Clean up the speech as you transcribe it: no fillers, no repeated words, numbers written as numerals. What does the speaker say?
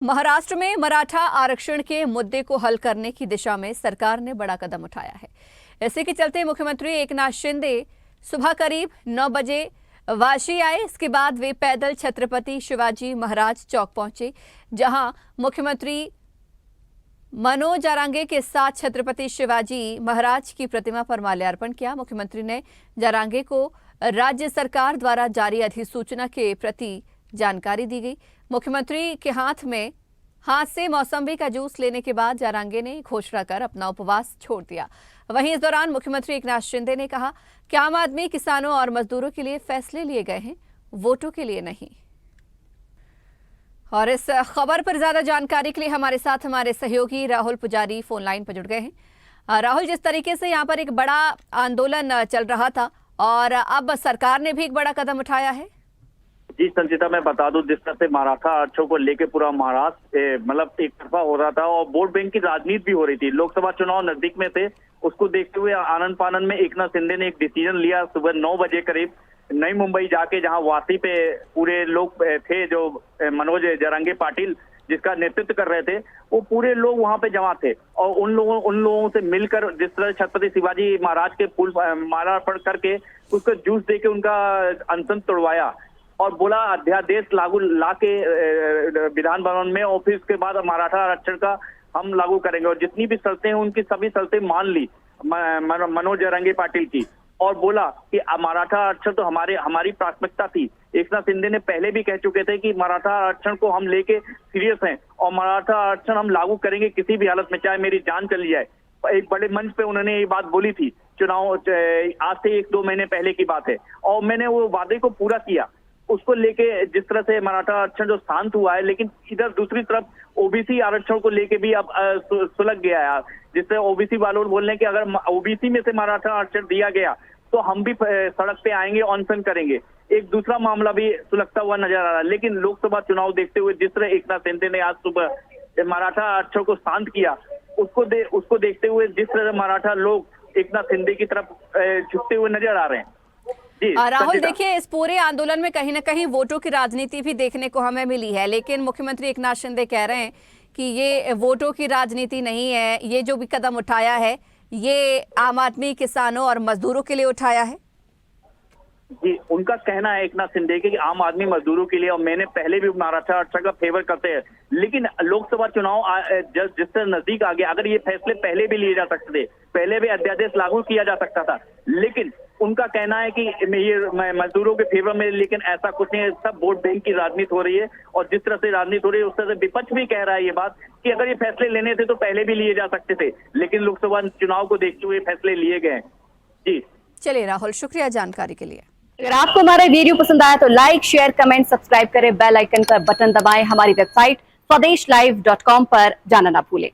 महाराष्ट्र में मराठा आरक्षण के मुद्दे को हल करने की दिशा में सरकार ने बड़ा कदम उठाया है। इसी के चलते मुख्यमंत्री एकनाथ शिंदे सुबह करीब 9 बजे वाशी आए। इसके बाद वे पैदल छत्रपति शिवाजी महाराज चौक पहुंचे, जहां मुख्यमंत्री मनोज जारांगे के साथ छत्रपति शिवाजी महाराज की प्रतिमा पर माल्यार्पण किया। मुख्यमंत्री ने जारांगे को राज्य सरकार द्वारा जारी अधिसूचना के प्रति जानकारी दी गई। मुख्यमंत्री के हाथ से मौसम्बी का जूस लेने के बाद जारांगे ने घोषणा कर अपना उपवास छोड़ दिया। वहीं इस दौरान मुख्यमंत्री एकनाथ शिंदे ने कहा कि आम आदमी, किसानों और मजदूरों के लिए फैसले लिए गए हैं, वोटों के लिए नहीं। और इस खबर पर ज्यादा जानकारी के लिए हमारे साथ हमारे सहयोगी राहुल पुजारी फोन लाइन पर जुड़ गए हैं। राहुल, जिस तरीके से यहाँ पर एक बड़ा आंदोलन चल रहा था और अब सरकार ने भी एक बड़ा कदम उठाया है। जी संचिता, मैं बता दूं, जिस तरह से मराठा आरक्षण को लेकर पूरा महाराष्ट्र मतलब एक तरफा हो रहा था और वोट बैंक की राजनीति भी हो रही थी। लोकसभा चुनाव नजदीक में थे, उसको देखते हुए आनंद फानन में एकनाथ शिंदे ने एक डिसीजन लिया सुबह 9 बजे करीब नई मुंबई जाके, जहां वासी पे पूरे लोग थे जो मनोज जारंगे पाटिल जिसका नेतृत्व कर रहे थे, वो पूरे लोग वहां पे जमा थे और उन लोगों से मिलकर जिस तरह छत्रपति शिवाजी महाराज के फूल मालार्पण करके उसको जूस दे के उनका अनशन तोड़वाया और बोला अध्यादेश लागू लाके विधान भवन में और फिर उसके बाद मराठा आरक्षण का हम लागू करेंगे और जितनी भी शर्तें हैं उनकी सभी शर्तें मान ली मनोज जारंगे पाटिल की और बोला कि मराठा आरक्षण तो हमारी प्राथमिकता थी। एकनाथ शिंदे ने पहले भी कह चुके थे कि मराठा आरक्षण को हम लेके सीरियस हैं और मराठा आरक्षण हम लागू करेंगे किसी भी हालत में, चाहे मेरी जान चली जाए। एक बड़े मंच पे उन्होंने ये बात बोली थी, चुनाव आज से 1-2 महीने पहले की बात है और मैंने वो वादे को पूरा किया। उसको लेके जिस तरह से मराठा आरक्षण जो शांत हुआ है, लेकिन इधर दूसरी तरफ ओबीसी आरक्षण को लेके भी अब सुलग गया है, जिससे ओबीसी वालों बोल रहे हैं कि अगर ओबीसी में से मराठा आरक्षण दिया गया तो हम भी सड़क पे आएंगे, अनशन करेंगे। एक दूसरा मामला भी सुलगता हुआ नजर आ रहा है। लेकिन लोकसभा चुनाव देखते हुए जिस तरह एकनाथ शिंदे ने आज सुबह मराठा आरक्षण को शांत किया, उसको देखते हुए जिस तरह मराठा लोग एकनाथ शिंदे की तरफ झुकते हुए नजर आ रहे हैं। राहुल, देखिए, इस पूरे आंदोलन में कहीं ना कहीं वोटों की राजनीति भी देखने को हमें मिली है, लेकिन मुख्यमंत्री एकनाथ शिंदे कह रहे हैं कि ये वोटों की राजनीति नहीं है। ये जो भी कदम उठाया है ये आम आदमी, किसानों और मजदूरों के लिए उठाया है। जी, उनका कहना है एकनाथ शिंदे के कि आम आदमी, मजदूरों के लिए, और मैंने पहले भी मराठा आरक्षण का फेवर करते हैं, लेकिन लोकसभा चुनाव जिस तरह नजदीक आ गया, अगर ये फैसले पहले भी लिए जा सकते थे, पहले भी अध्यादेश लागू किया जा सकता था, लेकिन उनका कहना है कि ये मजदूरों के फेवर में, लेकिन ऐसा कुछ नहीं है। सब वोट बैंक की राजनीति हो रही है और जिस तरह से राजनीति हो रही है उस तरह से विपक्ष भी कह रहा है ये बात कि अगर ये फैसले लेने थे तो पहले भी लिए जा सकते थे, लेकिन लोकसभा चुनाव को देखते हुए फैसले लिए गए। जी चलिए राहुल, शुक्रिया जानकारी के लिए। अगर आपको हमारा वीडियो पसंद आया तो लाइक, शेयर, कमेंट, सब्सक्राइब करें, बेल आइकन का बटन दबाएं। हमारी वेबसाइट swadesh live.com पर जाना ना भूलें।